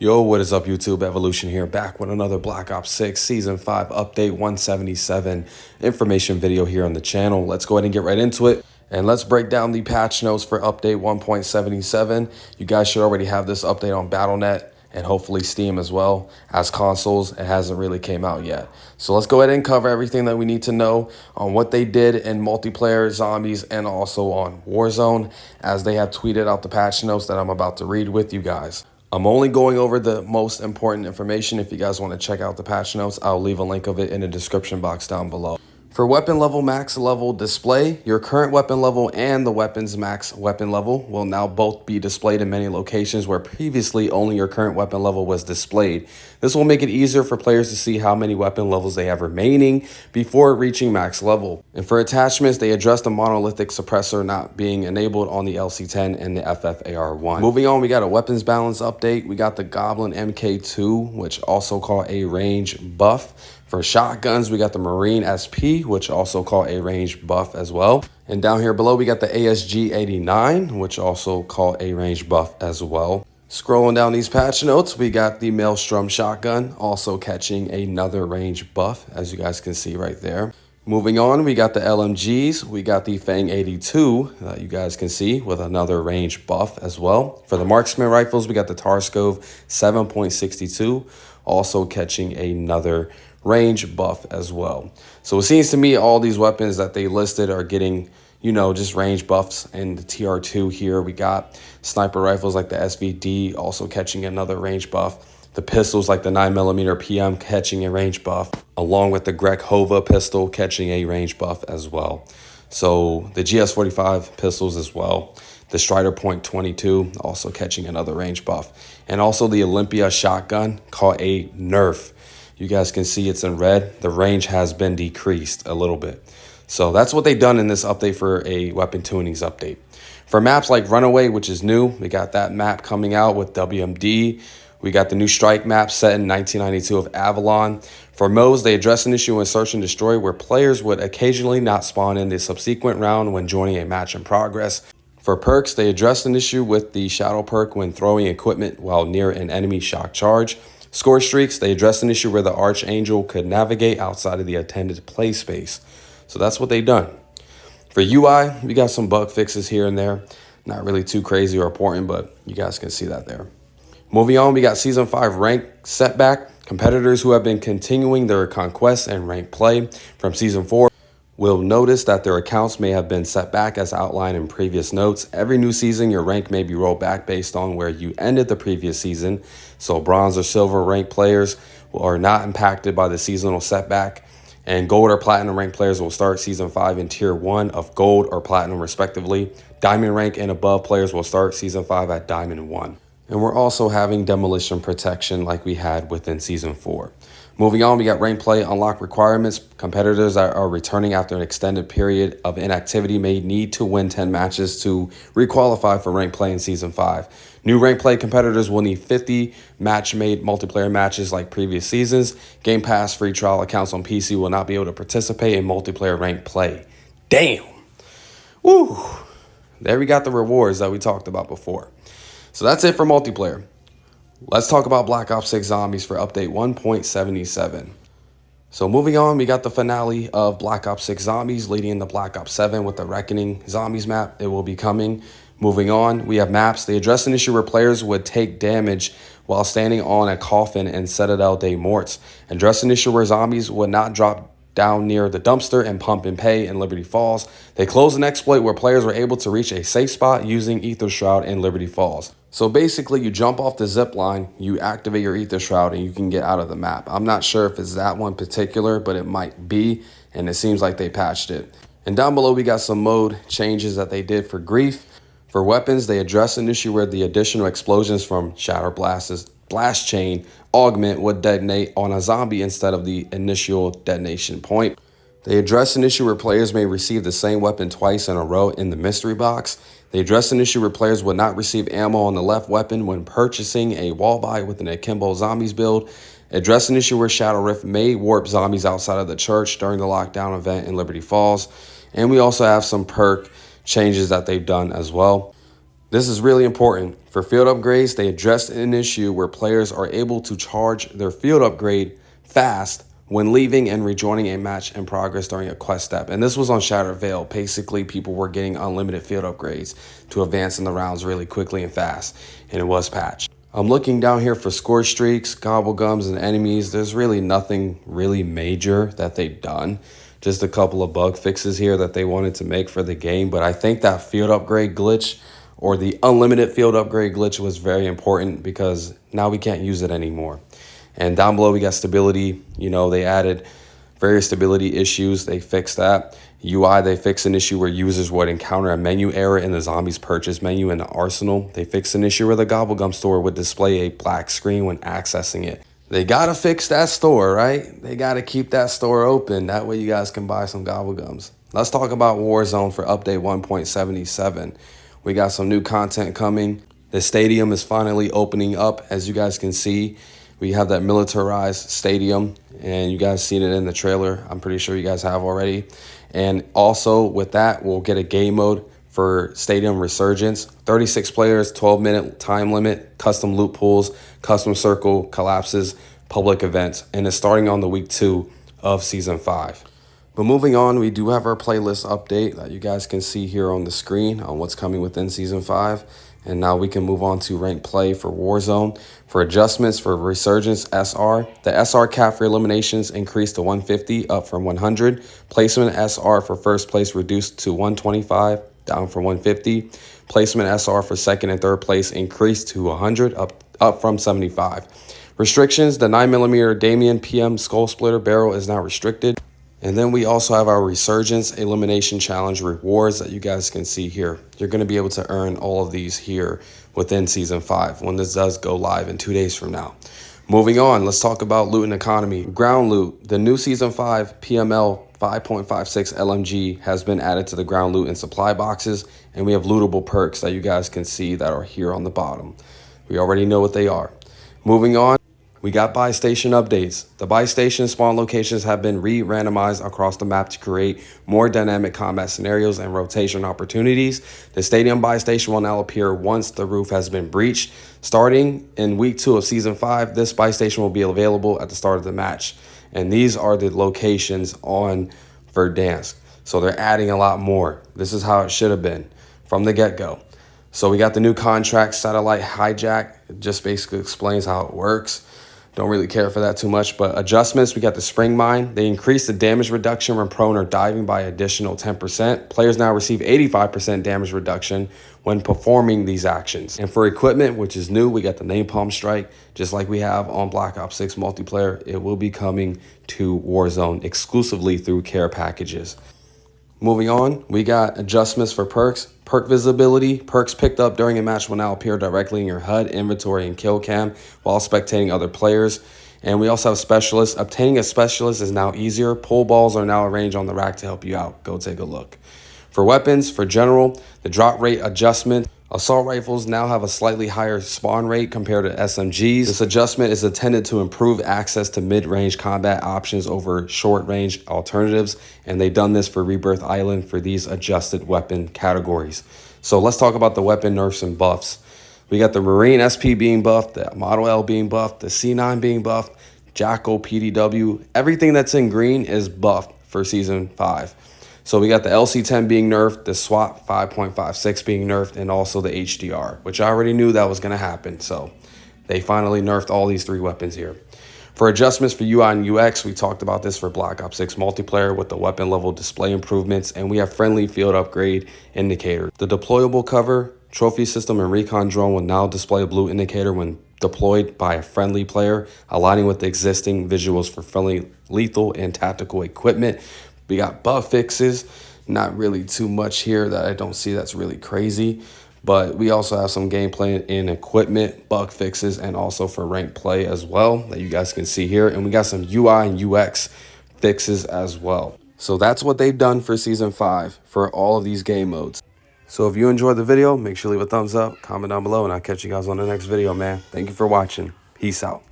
Yo, what is up YouTube? Evolution here, back with another Black Ops 6 Season 5 Update 177 information video here on the channel. Let's go ahead and get right into it. And let's break down the patch notes for Update 1.77. You guys should already have this update on Battle.net and hopefully Steam as well. As consoles, it hasn't really came out yet. So let's go ahead and cover everything that we need to know on what they did in multiplayer, zombies, and also on Warzone, as they have tweeted out the patch notes that I'm about to read with you guys. I'm only going over the most important information. If you guys want to check out the patch notes, I'll leave a link of it in the description box down below. For weapon level, max level display, your current weapon level and the weapon's max weapon level will now both be displayed in many locations where previously only your current weapon level was displayed. This will make it easier for players to see how many weapon levels they have remaining before reaching max level. And for attachments, they addressed the monolithic suppressor not being enabled on the LC10 and the FFAR1. Moving on, we got a weapons balance update. We got the Goblin MK2, which also called a range buff. For shotguns, we got the Marine SP, which also called a range buff as well. And down here below, we got the ASG 89, which also called a range buff as well. Scrolling down these patch notes, we got the Maelstrom shotgun, also catching another range buff, as you guys can see right there. Moving on, we got the LMGs. We got the Fang 82 that you guys can see with another range buff as well. For the marksman rifles, we got the Tarskov 7.62, also catching another range buff as well. So it seems to me all these weapons that they listed are getting, you know, just range buffs. And the TR2 here, we got sniper rifles like the SVD also catching another range buff. The pistols like the 9mm PM catching a range buff, along with the Grek Hova pistol catching a range buff as well. So the GS45 pistols as well. The Strider .22 also catching another range buff. And also the Olympia shotgun caught a nerf. You guys can see it's in red. The range has been decreased a little bit. So that's what they've done in this update for a weapon tunings update. For maps like Runaway, which is new, we got that map coming out with WMD. We got the new Strike map set in 1992 of Avalon. For modes, they address an issue in Search and Destroy where players would occasionally not spawn in the subsequent round when joining a match in progress. For perks, they addressed an issue with the Shadow perk when throwing equipment while near an enemy shock charge. Score streaks, they addressed an issue where the Archangel could navigate outside of the attended play space. So that's what they've done. For UI, we got some bug fixes here and there. Not really too crazy or important, but you guys can see that there. Moving on, we got Season 5 rank setback. Competitors who have been continuing their conquest and rank play from Season 4 will notice that their accounts may have been set back as outlined in previous notes. Every new season, your rank may be rolled back based on where you ended the previous season. So bronze or silver rank players are not impacted by the seasonal setback. And gold or platinum rank players will start Season 5 in Tier 1 of gold or platinum respectively. Diamond rank and above players will start Season 5 at Diamond 1. And we're also having demolition protection like we had within Season 4. Moving on, we got rank play unlock requirements. Competitors that are returning after an extended period of inactivity may need to win 10 matches to requalify for rank play in Season 5. New rank play competitors will need 50 match-made multiplayer matches like previous seasons. Game Pass free trial accounts on PC will not be able to participate in multiplayer rank play. Damn! Woo! There we got the rewards that we talked about before. So that's it for multiplayer. Let's talk about Black Ops 6 Zombies for update 1.77. So moving on, we got the finale of Black Ops 6 Zombies leading into Black Ops 7 with the Reckoning Zombies map. It will be coming. Moving on, we have maps. They address an issue where players would take damage while standing on a coffin in Citadel des Morts. Address an issue where zombies would not drop down near the dumpster and Pump and Pay in Liberty Falls. They closed an exploit where players were able to reach a safe spot using Ether Shroud in Liberty Falls. So basically, you jump off the zip line, you activate your Ether Shroud, and you can get out of the map. I'm not sure if it's that one particular, but it might be, and it seems like they patched it. And down below, we got some mode changes that they did for Grief. For weapons, they addressed an issue where the additional explosions from Shatter Blast Chain Augment would detonate on a zombie instead of the initial detonation point. They addressed an issue where players may receive the same weapon twice in a row in the mystery box. They addressed an issue where players would not receive ammo on the left weapon when purchasing a wall buy with an Akimbo Zombies build. Addressed an issue where Shadow Rift may warp zombies outside of the church during the lockdown event in Liberty Falls. And we also have some perk changes that they've done as well. This is really important. For field upgrades, they addressed an issue where players are able to charge their field upgrade fast when leaving and rejoining a match in progress during a quest step. And this was on Shattered Veil. Basically, people were getting unlimited field upgrades to advance in the rounds really quickly and fast, and it was patched. I'm looking down here for score streaks, gobblegums, and enemies. There's really nothing really major that they've done. Just a couple of bug fixes here that they wanted to make for the game. But I think that field upgrade glitch, or the unlimited field upgrade glitch, was very important because now we can't use it anymore. And down below, we got stability. You know, they added various stability issues. They fixed that. UI, they fixed an issue where users would encounter a menu error in the zombies purchase menu in the arsenal. They fixed an issue where the Gobblegum store would display a black screen when accessing it. They got to fix that store, right? They got to keep that store open. That way you guys can buy some Gobblegums. Let's talk about Warzone for update 1.77. We got some new content coming. The stadium is finally opening up, as you guys can see. We have that militarized stadium, and you guys seen it in the trailer. I'm pretty sure you guys have already. And also with that, we'll get a game mode for Stadium Resurgence. 36 players, 12-minute time limit, custom loot pools, custom circle collapses, public events. And it's starting on the week 2 of Season 5. But moving on, we do have our playlist update that you guys can see here on the screen on what's coming within Season 5. And now we can move on to ranked play for Warzone. For adjustments for Resurgence SR, the SR cap for eliminations increased to 150, up from 100. Placement SR for first place reduced to 125, down from 150. Placement SR for second and third place increased to 100, up from 75. Restrictions, the 9mm Damien PM Skull Splitter barrel is now restricted. And then we also have our Resurgence Elimination Challenge rewards that you guys can see here. You're going to be able to earn all of these here within Season 5 when this does go live in 2 days from now. Moving on, let's talk about loot and economy. Ground loot. The new Season 5 PML 5.56 LMG has been added to the ground loot and supply boxes, and we have lootable perks that you guys can see that are here on the bottom. We already know what they are. Moving on. We got buy station updates. The buy station spawn locations have been re-randomized across the map to create more dynamic combat scenarios and rotation opportunities. The stadium buy station will now appear once the roof has been breached. Starting in week 2 of Season 5, this buy station will be available at the start of the match. And these are the locations on Verdansk. So they're adding a lot more. This is how it should have been from the get-go. So we got the new contract, Satellite Hijack. It just basically explains how it works. Don't really care for that too much, but adjustments, we got the Spring Mine. They increased the damage reduction when prone or diving by additional 10%. Players now receive 85% damage reduction when performing these actions. And for equipment, which is new, we got the Napalm Strike, just like we have on Black Ops 6 multiplayer. It will be coming to Warzone exclusively through care packages. Moving on, we got adjustments for perks. Perk visibility. Perks picked up during a match will now appear directly in your HUD, inventory, and kill cam while spectating other players. And we also have specialists. Obtaining a specialist is now easier. Pull balls are now arranged on the rack to help you out. Go take a look. For weapons, for general, the drop rate adjustment. Assault rifles now have a slightly higher spawn rate compared to SMGs. This adjustment is intended to improve access to mid-range combat options over short-range alternatives, and they've done this for Rebirth Island for these adjusted weapon categories. So let's talk about the weapon nerfs and buffs. We got the Marine SP being buffed, the Model L being buffed, the C9 being buffed, Jackal PDW. Everything that's in green is buffed for Season 5. So we got the LC-10 being nerfed, the SWAT 5.56 being nerfed, and also the HDR, which I already knew that was going to happen. So they finally nerfed all these 3 weapons here. For adjustments for UI and UX, we talked about this for Black Ops 6 multiplayer with the weapon level display improvements, and we have friendly field upgrade indicator. The deployable cover, trophy system, and recon drone will now display a blue indicator when deployed by a friendly player, aligning with the existing visuals for friendly lethal and tactical equipment. We got bug fixes, not really too much here that I don't see that's really crazy. But we also have some gameplay and equipment, bug fixes, and also for ranked play as well that you guys can see here. And we got some UI and UX fixes as well. So that's what they've done for Season 5 for all of these game modes. So if you enjoyed the video, make sure to leave a thumbs up, comment down below, and I'll catch you guys on the next video, man. Thank you for watching. Peace out.